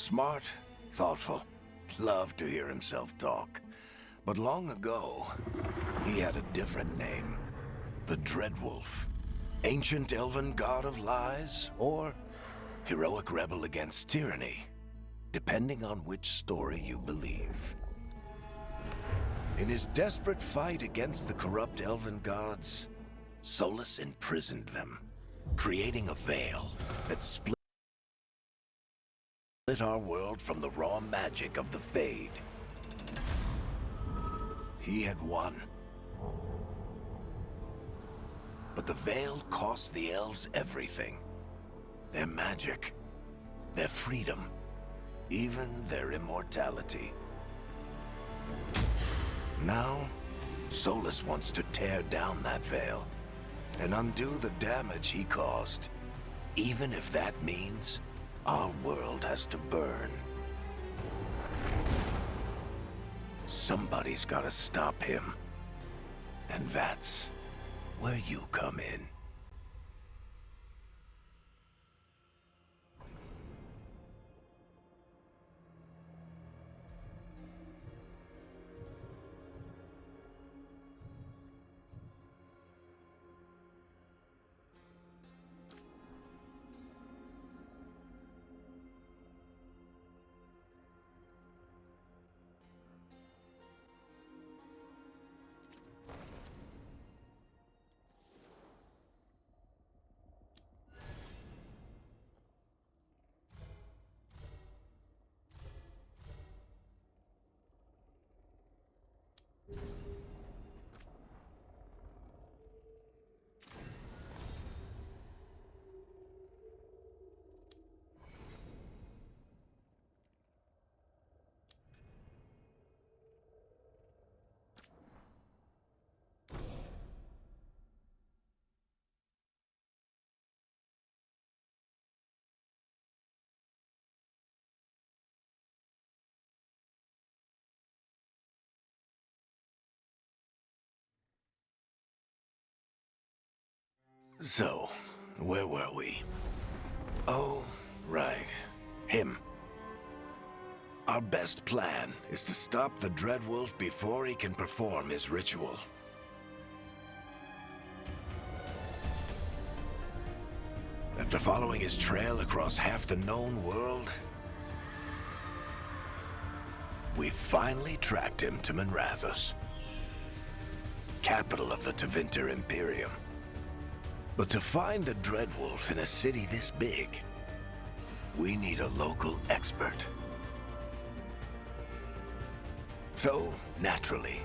Smart, thoughtful, loved to hear himself talk. But long ago, he had a different name. The Dreadwolf. Ancient elven god of lies, or heroic rebel against tyranny, depending on which story you believe. In his desperate fight against the corrupt elven gods, Solus imprisoned them, creating a veil that split our world from the raw magic of the Fade. He had won. But the veil cost the elves everything. Their magic, their freedom, even their immortality. Now, Solus wants to tear down that veil and undo the damage he caused, even if that means our world has to burn. Somebody's gotta stop him. And that's where you come in. So, where were we? Oh, right. Him. Our best plan is to stop the Dreadwolf before he can perform his ritual. After following his trail across half the known world, we finally tracked him to Minrathous, capital of the Tevinter Imperium. But to find the Dreadwolf in a city this big, we need a local expert. So, naturally,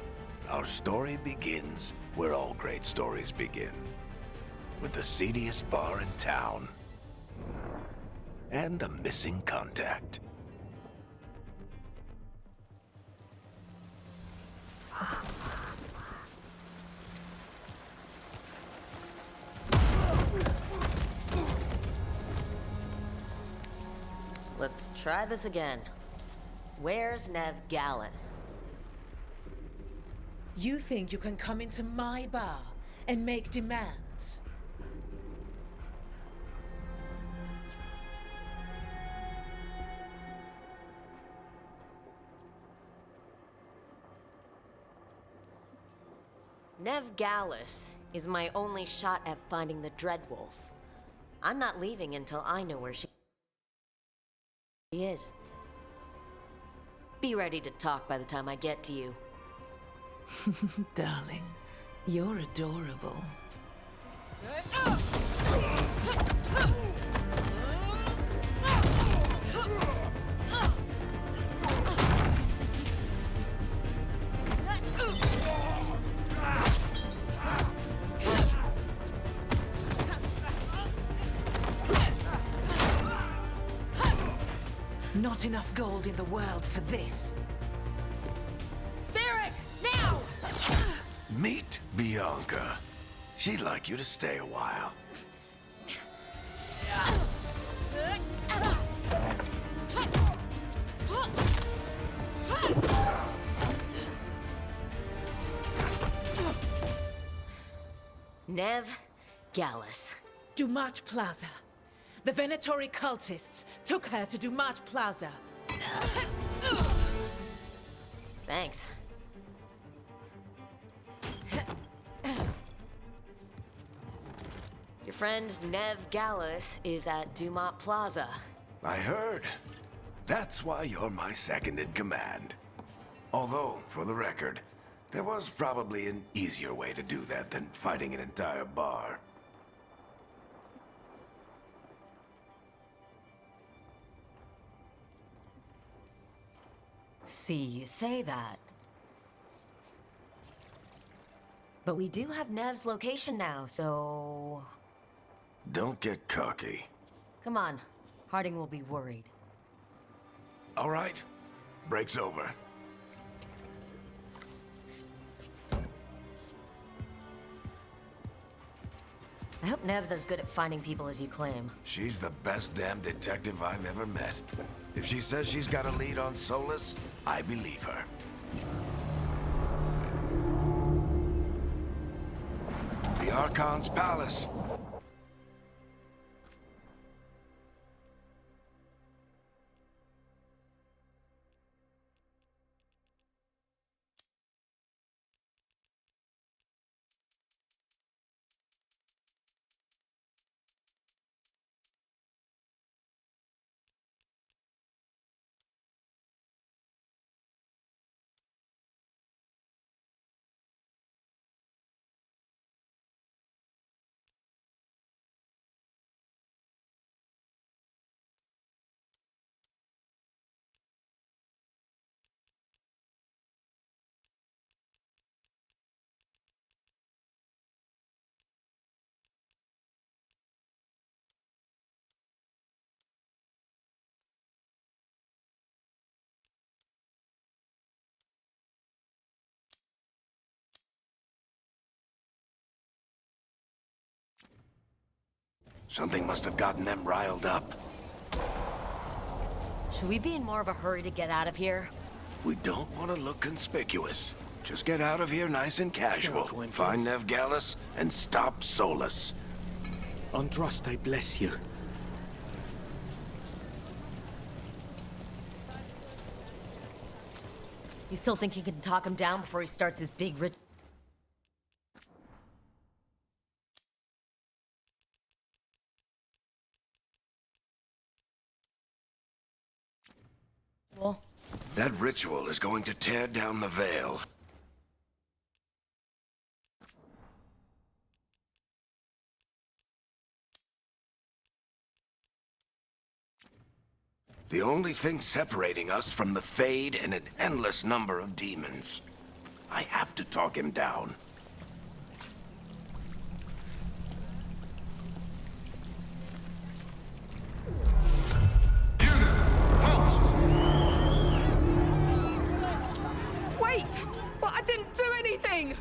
our story begins where all great stories begin. With the seediest bar in town. And a missing contact. Let's try this again. Where's Nev Gallus? You think you can come into my bar and make demands? Nev Gallus is my only shot at finding the Dreadwolf. I'm not leaving until I know where she is. Be ready to talk by the time I get to you. Darling, you're adorable. Not enough gold in the world for this. Varric, now! Meet Bianca. She'd like you to stay a while. Nev Gallus. Dumat Plaza. The Venatori cultists took her to Dumat Plaza. Thanks. Your friend Nev Gallus is at Dumont Plaza. I heard. That's why you're my second in command. Although, for the record, there was probably an easier way to do that than fighting an entire bar. See, you say that. But we do have Nev's location now, so... Don't get cocky. Come on. Harding will be worried. All right. Break's over. I hope Nev's as good at finding people as you claim. She's the best damn detective I've ever met. If she says she's got a lead on Solus, I believe her. The Archon's palace. Something must have gotten them riled up. Should we be in more of a hurry to get out of here? We don't want to look conspicuous. Just get out of here nice and casual. Find Nev Gallus and stop Solus. Androst, I bless you. You still think you can talk him down before he starts his big rich... Well, That ritual is going to tear down the Veil. The only thing separating us from the Fade and an endless number of demons. I have to talk him down. Wait! But I didn't do anything!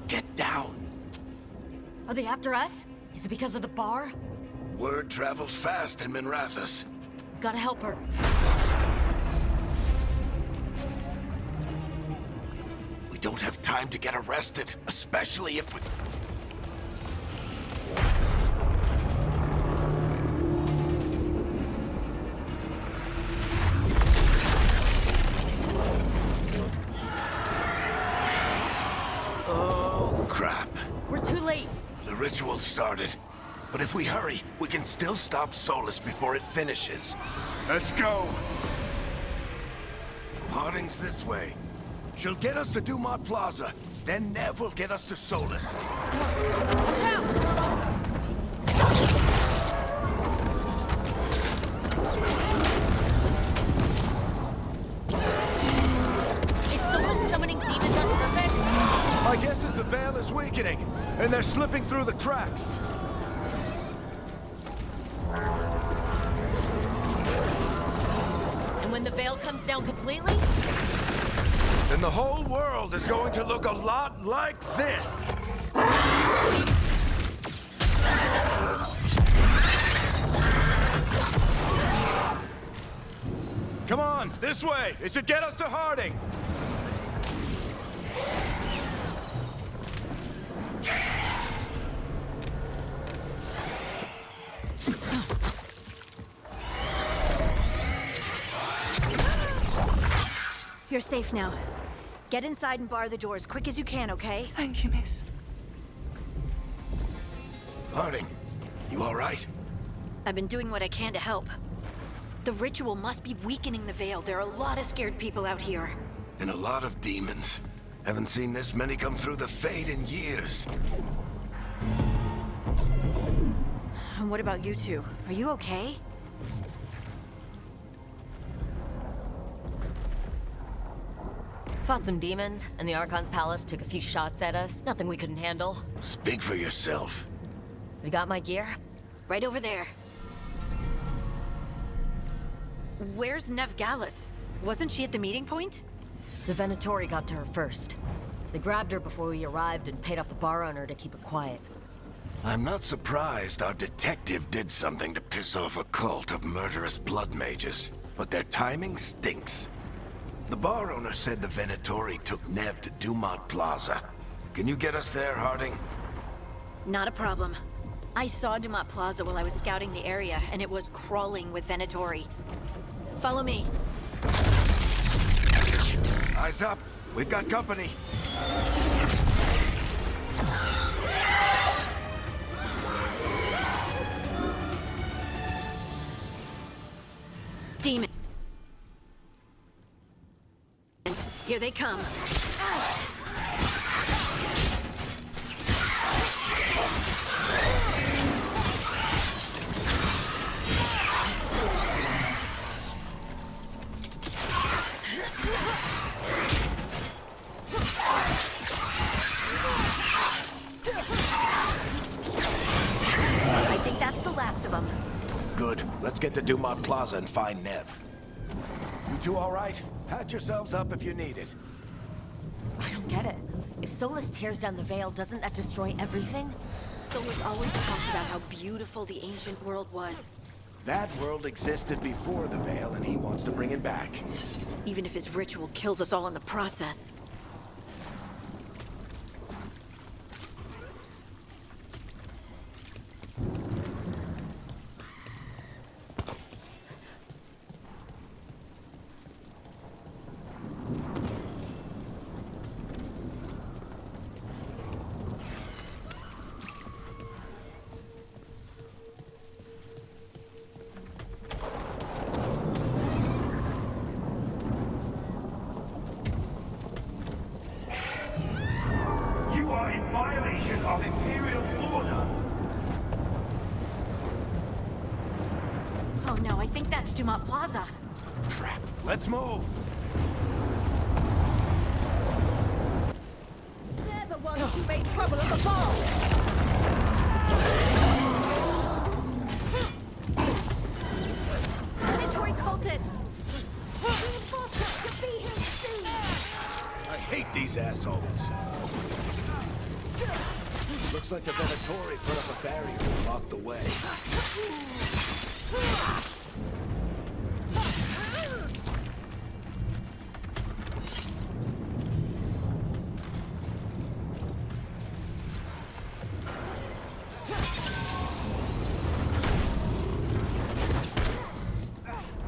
Get down. are they after us? Is it because of the bar? Word travels fast in Minrathous. We've got to help her. We don't have time to get arrested, especially if we... Oh, crap. We're too late. The ritual started. But if we hurry, we can still stop Solus before it finishes. Let's go! Harding's this way. She'll get us to Dumont Plaza. Then Nev will get us to Solus. Watch out! Is Solus summoning demons on purpose? My guess is the Veil is weakening, and they're slipping through the cracks. And when the veil comes down completely? Then the whole world is going to look a lot like this. Come on, this way. It should get us to Harding. You're safe now. Get inside and bar the door as quick as you can, okay? Thank you, miss. Harding, you all right? I've been doing what I can to help. The ritual must be weakening the Veil. There are a lot of scared people out here. And a lot of demons. Haven't seen this many come through the Fade in years. And what about you two? Are you okay? Fought some demons, and the Archon's palace took a few shots at us. Nothing we couldn't handle. Speak for yourself. We got my gear? Right over there. Where's Nev Gallus? Wasn't she at the meeting point? The Venatori got to her first. They grabbed her before we arrived and paid off the bar owner to keep it quiet. I'm not surprised our detective did something to piss off a cult of murderous blood mages, but their timing stinks. The bar owner said the Venatori took Nev to Dumont Plaza. Can you get us there, Harding? Not a problem. I saw Dumont Plaza while I was scouting the area, and it was crawling with Venatori. Follow me. Eyes up. We've got company. Demons. Here they come. I think that's the last of them. Good. Let's get to Dumont Plaza and find Nev. You two all right? Patch yourselves up if you need it. I don't get it. If Solus tears down the Veil, doesn't that destroy everything? Solus always talked about how beautiful the ancient world was. That world existed before the Veil, and he wants to bring it back. Even if his ritual kills us all in the process. You are in violation of Imperial order. Oh no, I think that's Dumont Plaza. Crap. Let's move. They're the ones who made trouble at the ball. Predatory cultists! I hate these assholes. Looks like the Venatori put up a barrier to block the way.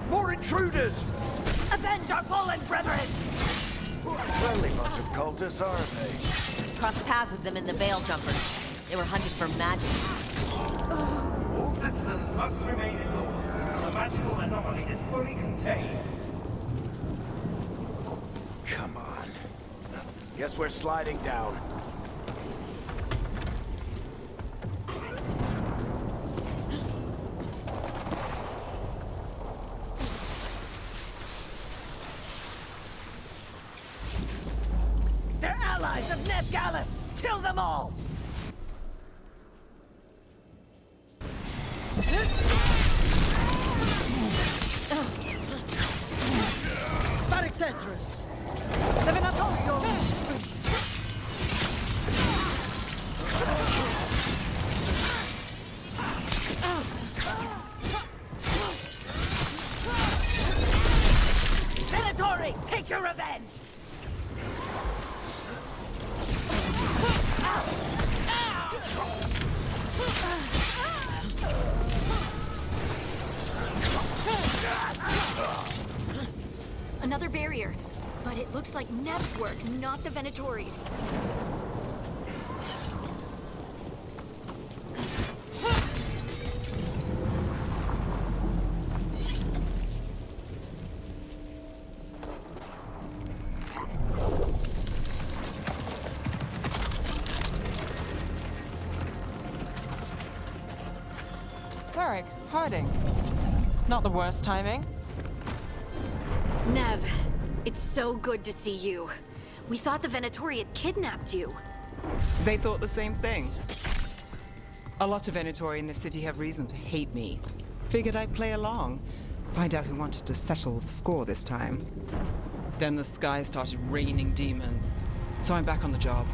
More intruders! Avenge our fallen brethren! Friendly bunch of cultists, aren't they? Crossed paths with them in the Veil Jumpers. They were hunted for magic. All citizens must remain indoors. The magical anomaly is fully contained. Come on. Guess we're sliding down. They're allies of Nev Gallus! Kill them all! Tetris! The Venatorio! Venatori, take your revenge! like Nev's work, not the Venatori's. Cleric, hiding. Not the worst timing. Nev, it's so good to see you. We thought the Venatori had kidnapped you. They thought the same thing. A lot of Venatori in the city have reason to hate me. Figured I'd play along. Find out who wanted to settle the score this time. Then the sky started raining demons. So I'm back on the job.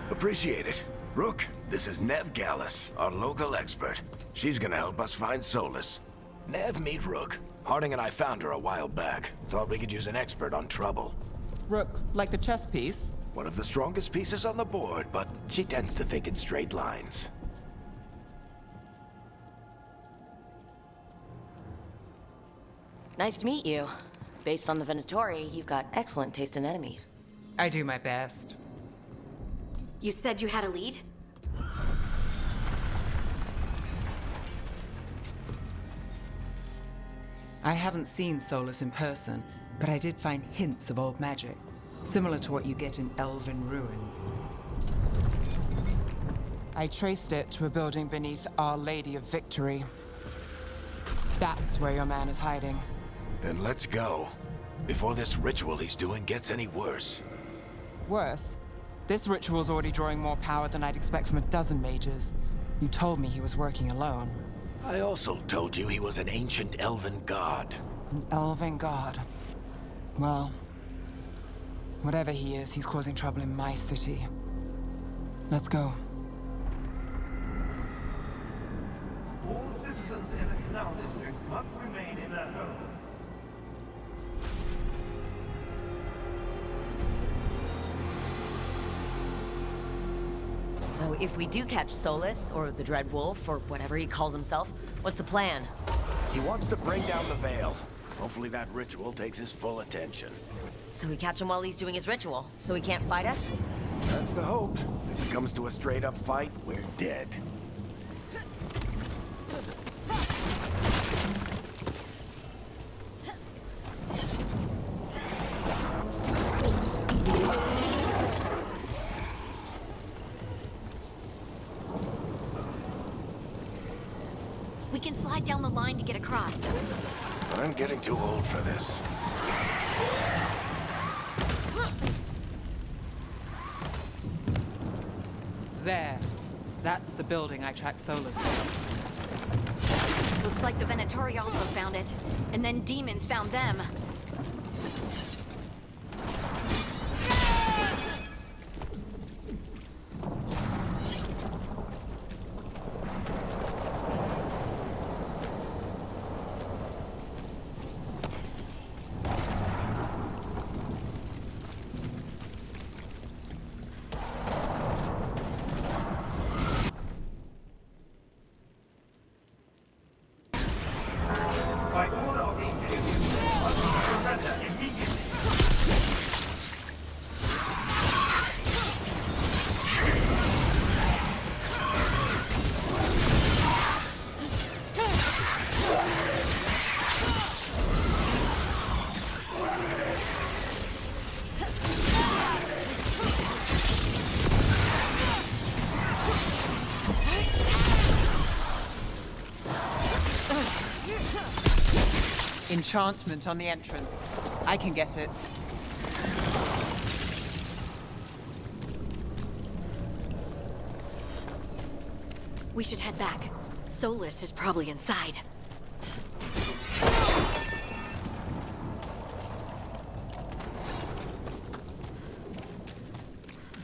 Appreciate it. Rook, this is Nev Gallus, our local expert. She's gonna help us find Solus. Nev, meet Rook. Harding and I found her a while back. Thought we could use an expert on trouble. Rook, like the chess piece? One of the strongest pieces on the board, but she tends to think in straight lines. Nice to meet you. Based on the Venatori, you've got excellent taste in enemies. I do my best. You said you had a lead? I haven't seen Solus in person, but I did find hints of old magic, similar to what you get in elven ruins. I traced it to a building beneath Our Lady of Victory. That's where your man is hiding. Then let's go. Before this ritual he's doing gets any worse. Worse, this ritual's already drawing more power than I'd expect from a dozen mages. You told me he was working alone. I also told you he was an ancient elven god. An elven god. Well, whatever he is, he's causing trouble in my city. Let's go. All citizens in the Canal District must remain in their homes. So if we do catch Solus, or the Dread Wolf, or whatever he calls himself, what's the plan? He wants to bring down the Veil. Hopefully that ritual takes his full attention. So we catch him while he's doing his ritual, so he can't fight us? That's the hope. If it comes to a straight-up fight, we're dead. We can slide down the line to get across. But I'm getting too old for this. There. That's the building I tracked Solus from. Looks like the Venatori also found it. And then demons found them. By order of the Imperium, must surrender immediately. Enchantment on the entrance. I can get it. We should head back. Solus is probably inside.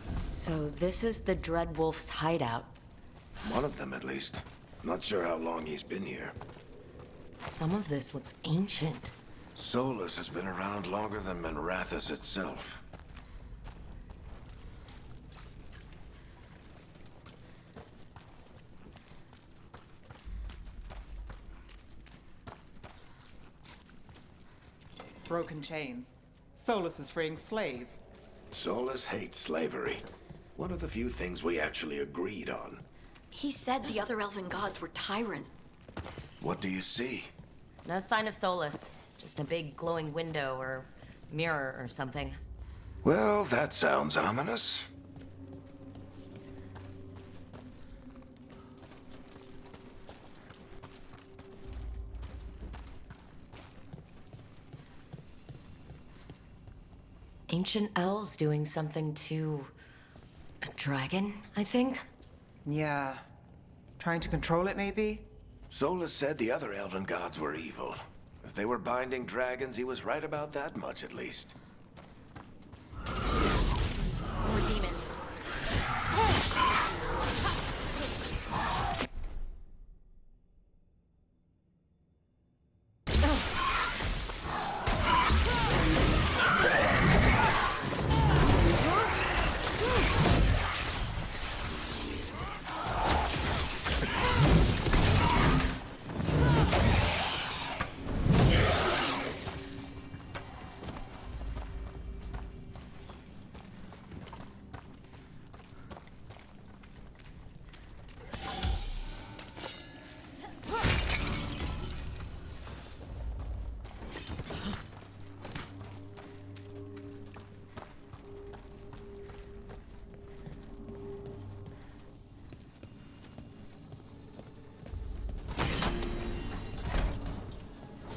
So this is the Dread Wolf's hideout. One of them, at least. Not sure how long he's been here. Some of this looks ancient. Solus has been around longer than Manrathus itself. Broken chains. Solus is freeing slaves. Solus hates slavery. One of the few things we actually agreed on. He said the other elven gods were tyrants. What do you see? No sign of Solus. Just a big glowing window or mirror or something. Well, that sounds ominous. Ancient elves doing something to a dragon, I think? Yeah. Trying to control it, maybe? Solus said the other elven gods were evil. If they were binding dragons, he was right about that much, at least. More demons.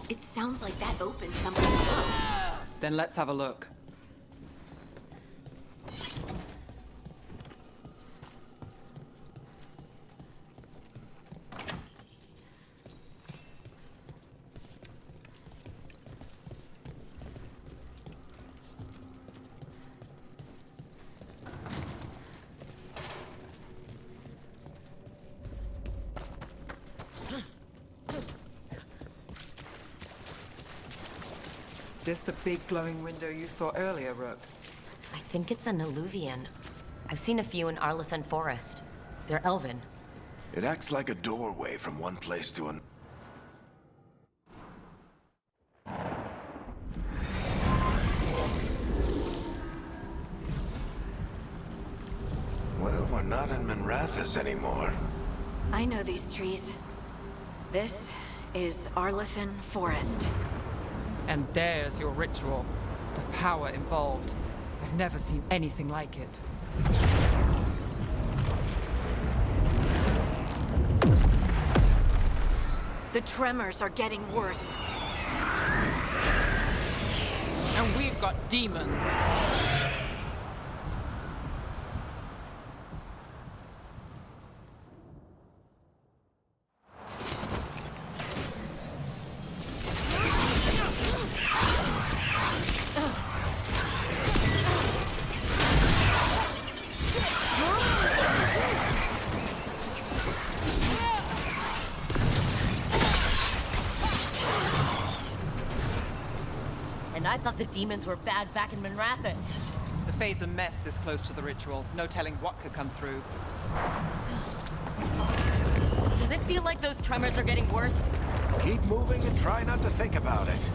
It sounds like that opened something below. Then let's have a look. This the big glowing window you saw earlier, Rook? I think it's an alluvian. I've seen a few in Arlathan Forest. They're elven. It acts like a doorway from one place to another. Well, we're not in Minrathous anymore. I know these trees. This is Arlathan Forest. And there's your ritual. The power involved. I've never seen anything like it. The tremors are getting worse. And we've got demons. And I thought the demons were bad back in Minrathous. The Fade's a mess this close to the ritual. No telling what could come through. Does it feel like those tremors are getting worse? Keep moving and try not to think about it.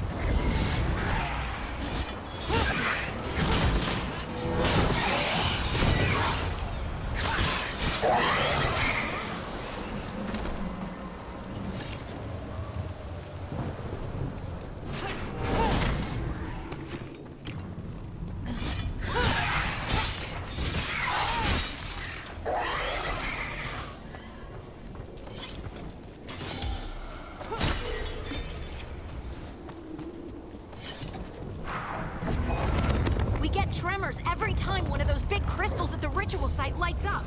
Tremors every time one of those big crystals at the ritual site lights up.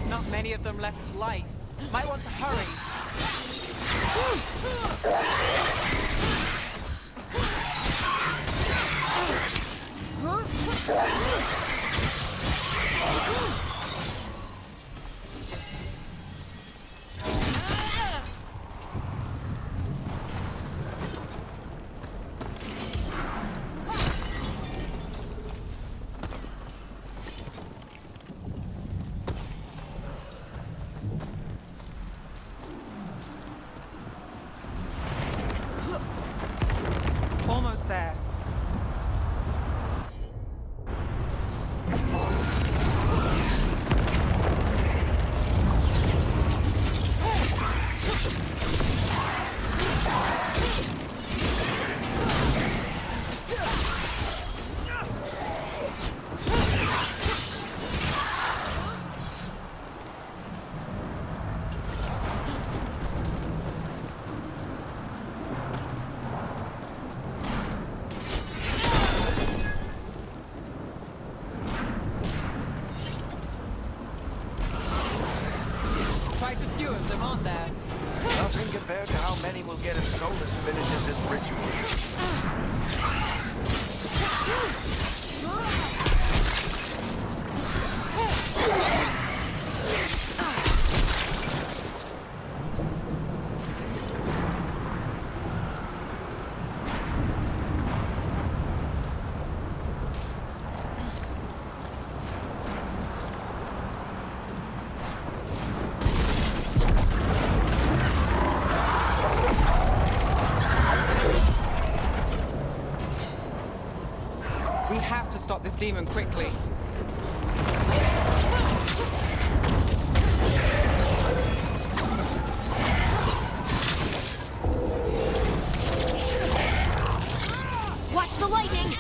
Not many of them left to light. Might want to hurry. Almost there. quite a few of them, aren't there? Nothing compared to how many will get if Solus finishes his ritual. We have to stop this demon quickly. Watch the lightning!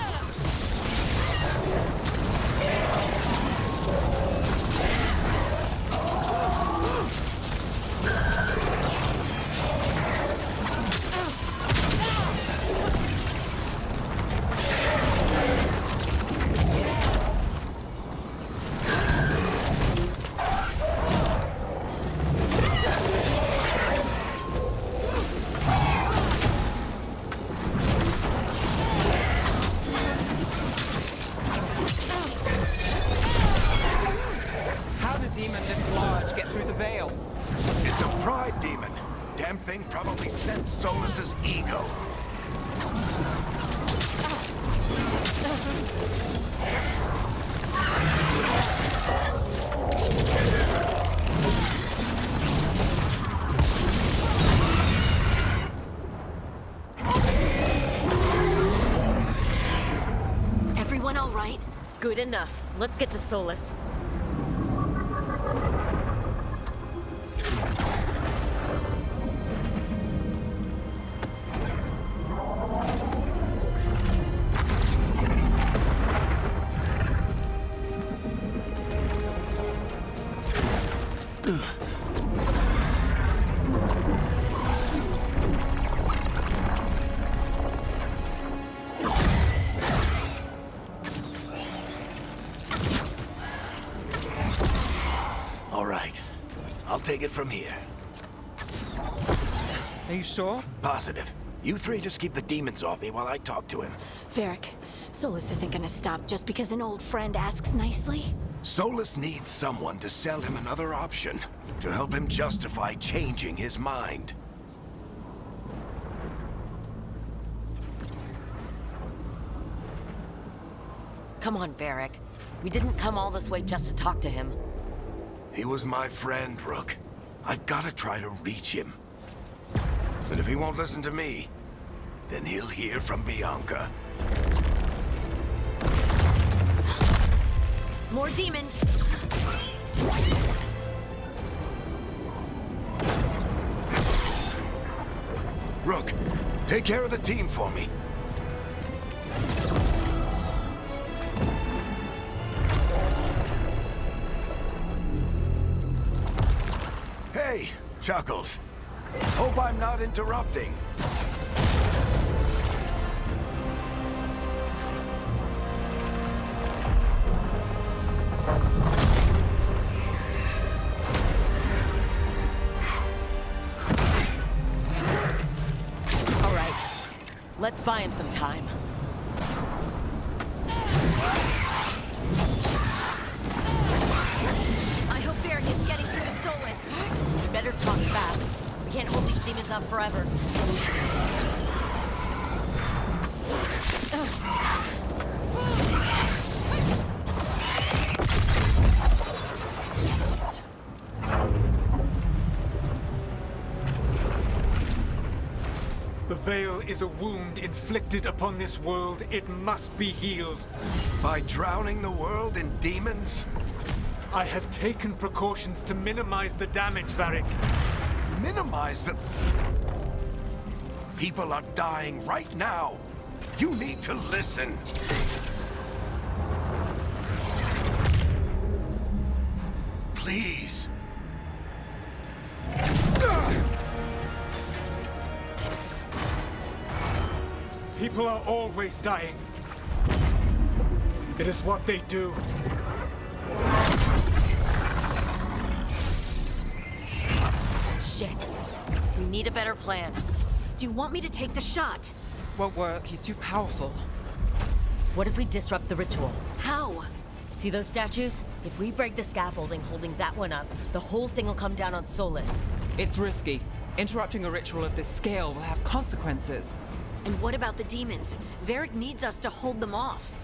How did a demon this large get through the veil? It's a pride demon. Damn thing probably sensed Solus's ego. Everyone all right? Good enough. Let's get to Solus. All right. I'll take it from here. Are you sure? Positive. You three just keep the demons off me while I talk to him. Varric, Solus isn't gonna stop just because an old friend asks nicely. Solus needs someone to sell him another option, to help him justify changing his mind. Come on, Varric. We didn't come all this way just to talk to him. He was my friend, Rook. I've got to try to reach him. And if he won't listen to me, then he'll hear from Bianca. More demons! Rook, take care of the team for me. Hey, Chuckles. Hope I'm not interrupting. All right. Let's buy him some time. I hope Varric is getting through to Solus. Better talk fast. We can't hold these demons up forever. The veil is a wound inflicted upon this world. It must be healed. By drowning the world in demons? I have taken precautions to minimize the damage, Varric. Minimize the... People are dying right now. You need to listen. Please. People are always dying. It is what they do. Shit. We need a better plan. Do you want me to take the shot? Won't work. He's too powerful. What if we disrupt the ritual? How? See those statues? If we break the scaffolding holding that one up, the whole thing will come down on Solus. It's risky. Interrupting a ritual of this scale will have consequences. And what about the demons? Varric needs us to hold them off.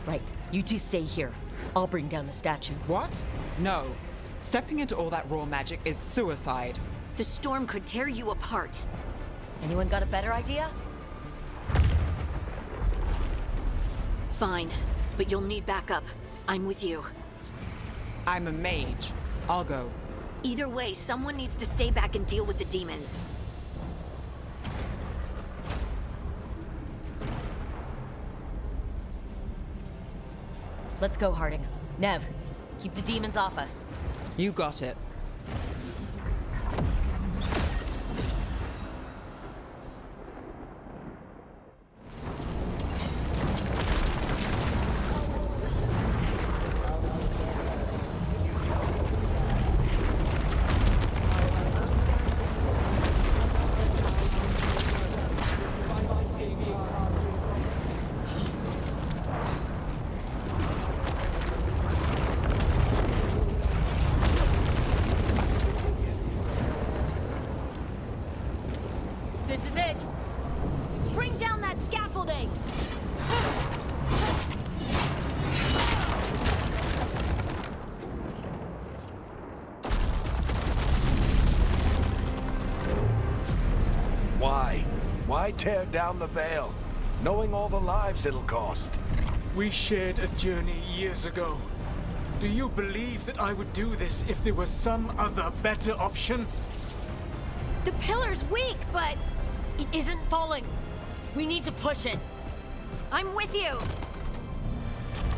Right. You two stay here. I'll bring down the statue. What? No. Stepping into all that raw magic is suicide. The storm could tear you apart. Anyone got a better idea? Fine, but you'll need backup. I'm with you. I'm a mage. I'll go. Either way, someone needs to stay back and deal with the demons. Let's go, Harding. Nev, keep the demons off us. You got it. This is it. Bring down that scaffolding! Why? Why tear down the Veil, knowing all the lives it'll cost? We shared a journey years ago. Do you believe that I would do this if there was some other better option? The pillar's weak, but It isn't falling. We need to push it. I'm with you.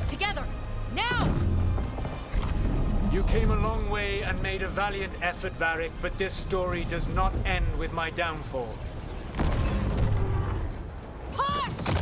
Together. Now! You came a long way and made a valiant effort, Varric, but this story does not end with my downfall. Push!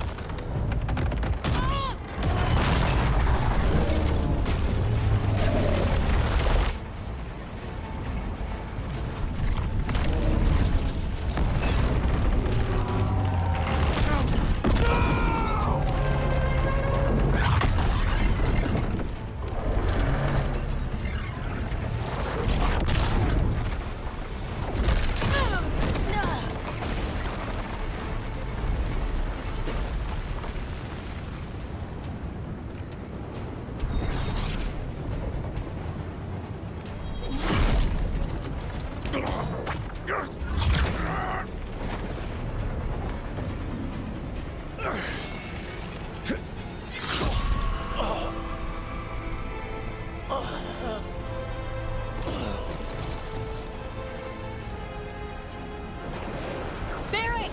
Barry!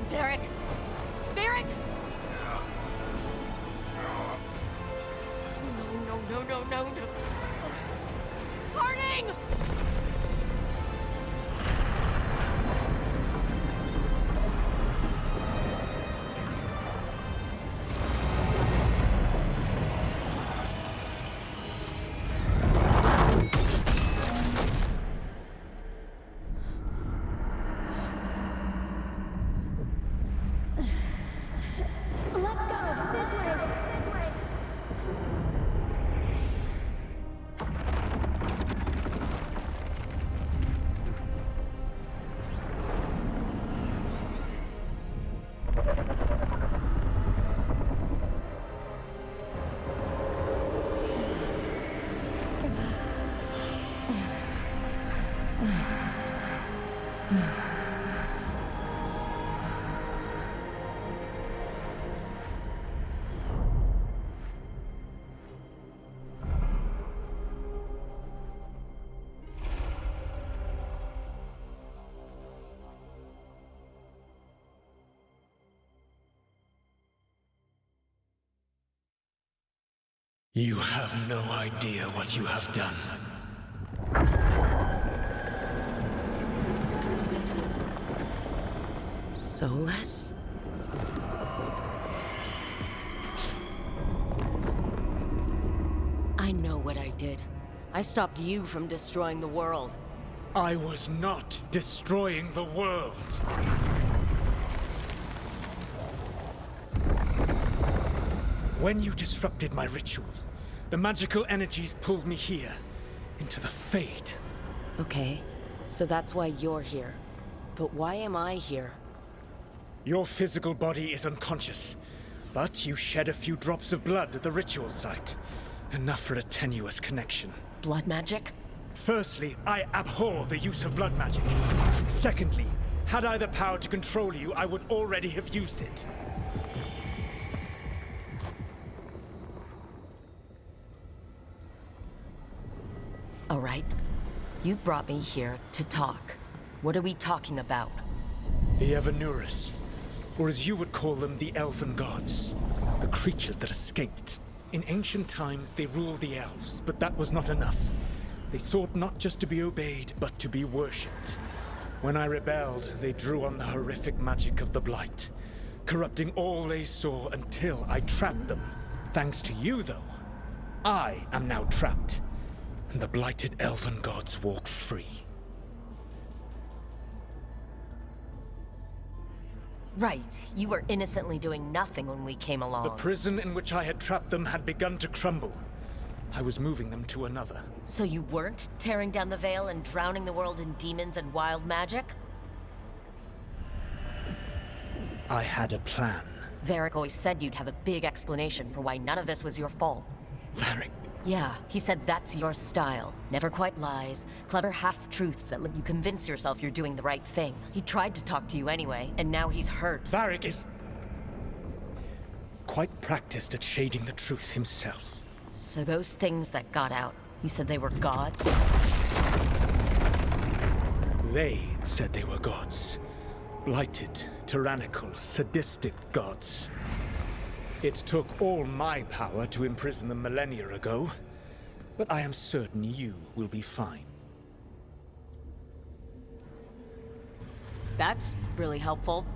Varric! Varric! No. Harding! Let's go! This way! You have no idea what you have done. Solus? I know what I did. I stopped you from destroying the world. I was not destroying the world. When you disrupted my ritual, the magical energies pulled me here, into the Fade. Okay, so that's why you're here. But why am I here? Your physical body is unconscious, but you shed a few drops of blood at the ritual site. Enough for a tenuous connection. Blood magic? Firstly, I abhor the use of blood magic. Secondly, had I the power to control you, I would already have used it. All right. You brought me here to talk. What are we talking about? The Evanurus, or as you would call them, the Elven Gods. The creatures that escaped. In ancient times, they ruled the elves, but that was not enough. They sought not just to be obeyed, but to be worshipped. When I rebelled, they drew on the horrific magic of the Blight, corrupting all they saw until I trapped them. Thanks to you, though, I am now trapped, and the blighted Elven Gods walk free. Right. You were innocently doing nothing when we came along. The prison in which I had trapped them had begun to crumble. I was moving them to another. So you weren't tearing down the Veil and drowning the world in demons and wild magic? I had a plan. Varric always said you'd have a big explanation for why none of this was your fault. Varric. Yeah, he said that's your style. Never quite lies, clever half-truths that let you convince yourself you're doing the right thing. He tried to talk to you anyway, and now he's hurt. Varric is quite practiced at shading the truth himself. So those things that got out, you said they were gods? They said they were gods. Blighted, tyrannical, sadistic gods. It took all my power to imprison them millennia ago, but I am certain you will be fine. That's really helpful.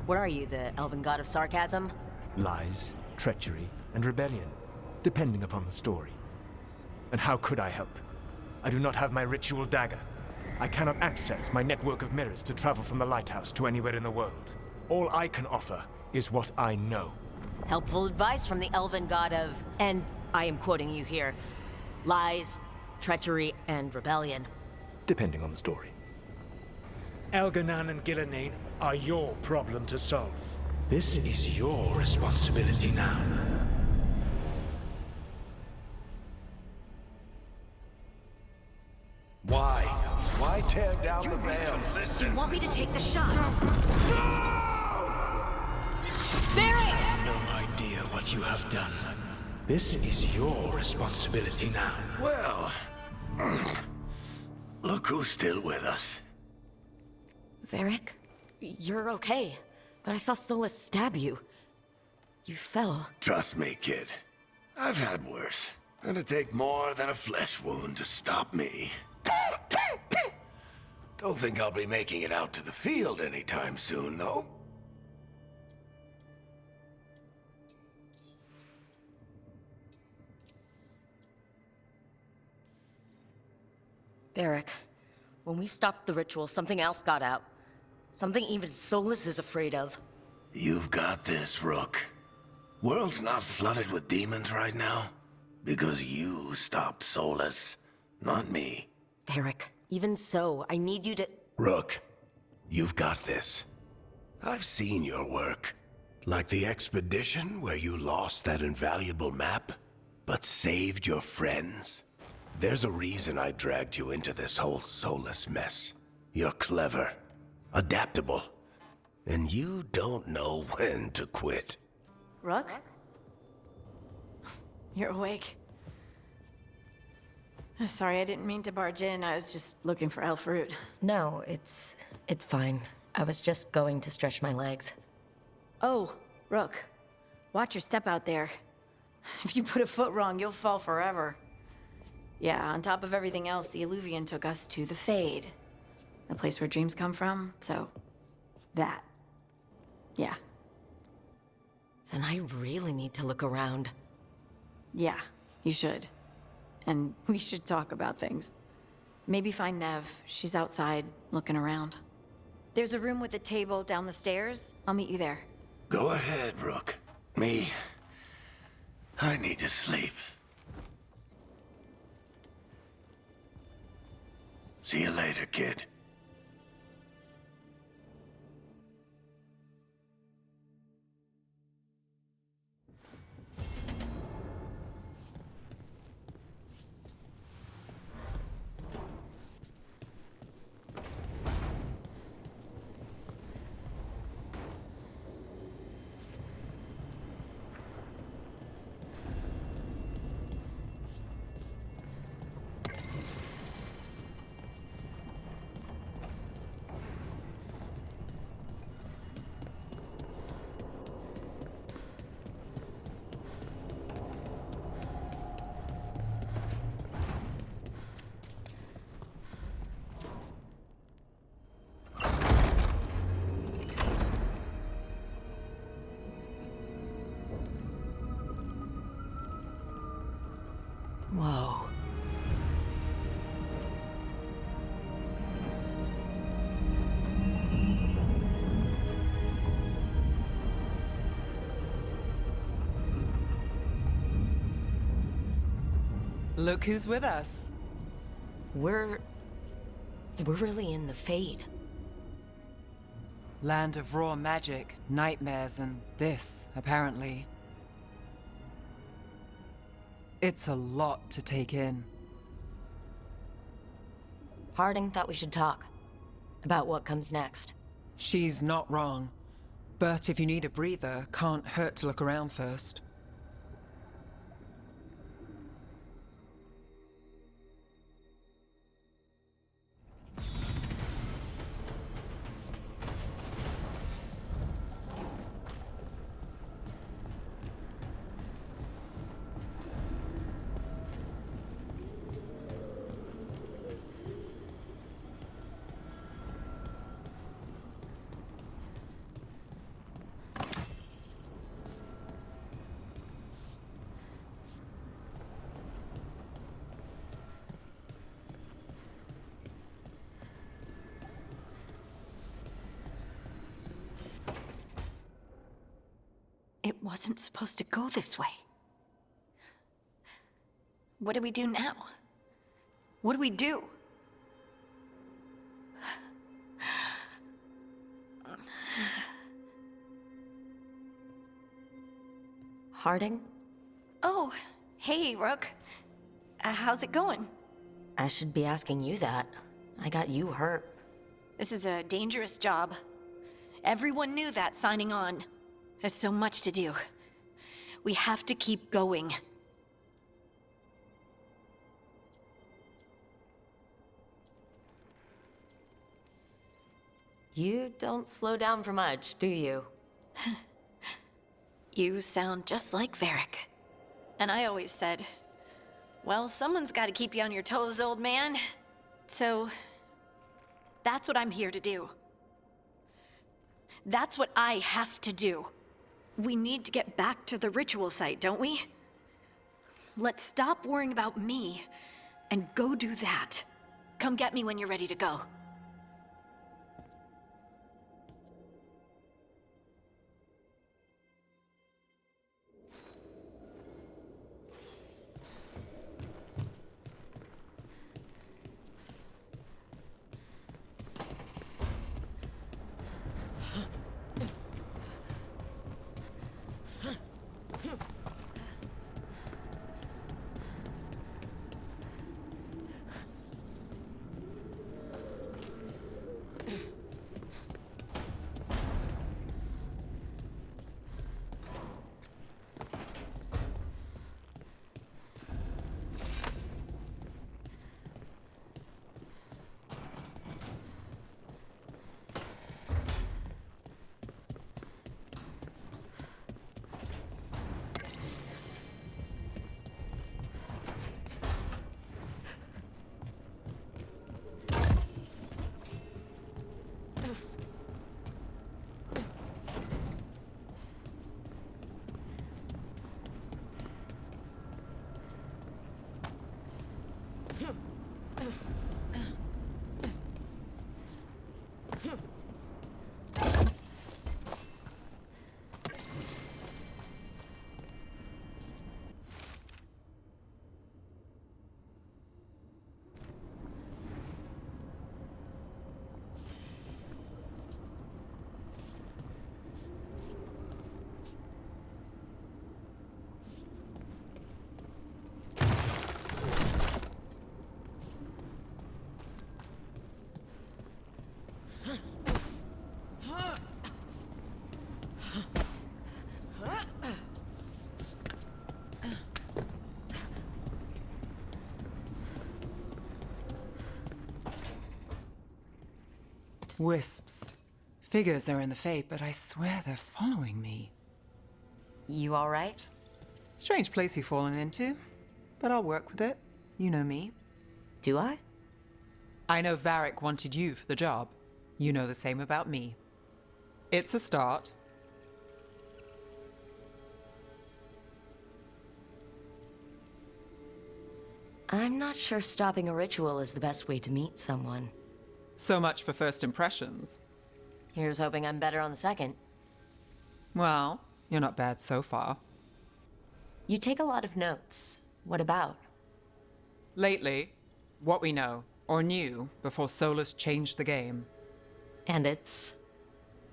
What are you, the elven god of sarcasm? Lies, treachery, and rebellion, depending upon the story. And how could I help? I do not have my ritual dagger. I cannot access my network of mirrors to travel from the lighthouse to anywhere in the world. All I can offer is what I know. Helpful advice from the elven god of, and I am quoting you here, lies, treachery, and rebellion. Depending on the story. Elganan and Gillenane are your problem to solve. This is your responsibility now. Why? Why tear down the veil? Do you want me to take the shot? Varric! No idea what you have done. This is your responsibility now. Well, look who's still with us. Varric, you're okay, but I saw Solus stab you. You fell. Trust me, kid. I've had worse. It'll take more than a flesh wound to stop me. Don't think I'll be making it out to the field anytime soon, though. Varric, when we stopped the ritual, something else got out. Something even Solus is afraid of. You've got this, Rook. World's not flooded with demons right now. Because you stopped Solus, not me. Varric, even so, I need you to... Rook, you've got this. I've seen your work. Like the expedition where you lost that invaluable map, but saved your friends. There's a reason I dragged you into this whole Solus mess. You're clever, adaptable, and you don't know when to quit. Rook? You're awake. Sorry, I didn't mean to barge in. I was just looking for elf fruit. No, it's fine. I was just going to stretch my legs. Oh, Rook. Watch your step out there. If you put a foot wrong, you'll fall forever. Yeah, on top of everything else, the Illuvian took us to the Fade. The place where dreams come from, so... that. Yeah. Then I really need to look around. Yeah, you should. and we should talk about things. Maybe find Nev. She's outside, looking around. There's a room with a table down the stairs. I'll meet you there. Go ahead, Rook. I need to sleep. See you later, kid. Whoa. Look who's with us. We're really in the Fade. Land of raw magic, nightmares, and this, apparently. It's a lot to take in. Harding thought we should talk. About what comes next. She's not wrong. But if you need a breather, can't hurt to look around first. It wasn't supposed to go this way. What do we do now? What do we do? Harding? Oh, hey, Rook. How's it going? I should be asking you that. I got you hurt. This is a dangerous job. Everyone knew that signing on. There's so much to do. We have to keep going. You don't slow down for much, do you? You sound just like Varric. And I always said, well, someone's got to keep you on your toes, old man. So, that's what I'm here to do. That's what I have to do. We need to get back to the ritual site, don't we? Let's stop worrying about me and go do that. Come get me when you're ready to go. Wisps. Figures are in the Fate, but I swear they're following me. You all right? Strange place you've fallen into, but I'll work with it. You know me. Do I? I know Varric wanted you for the job. You know the same about me. It's a start. I'm not sure stopping a ritual is the best way to meet someone. So much for first impressions. Here's hoping I'm better on the second. Well, you're not bad so far. You take a lot of notes. What about? Lately, what we know, or knew, before Solus changed the game. And it's...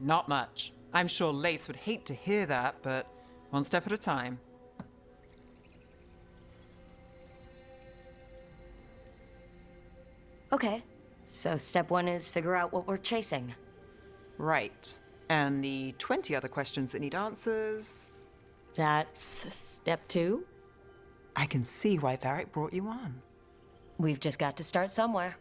Not much. I'm sure Lace would hate to hear that, but one step at a time. Okay. So step one is figure out what we're chasing. Right. And the 20 other questions that need answers... That's step two? I can see why Varric brought you on. We've just got to start somewhere.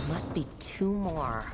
Must be two more.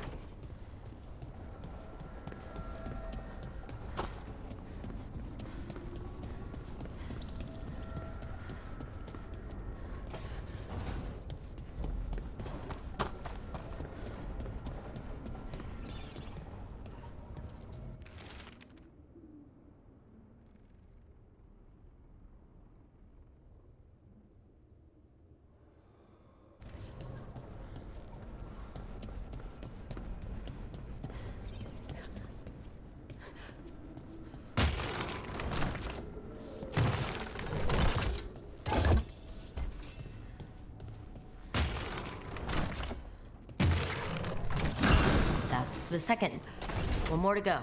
That's the second. One more to go.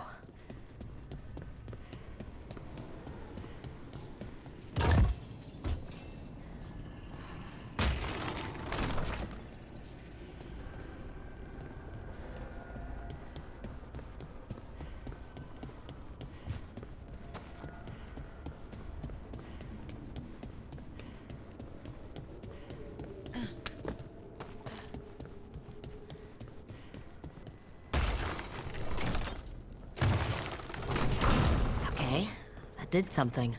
Okay, that did something.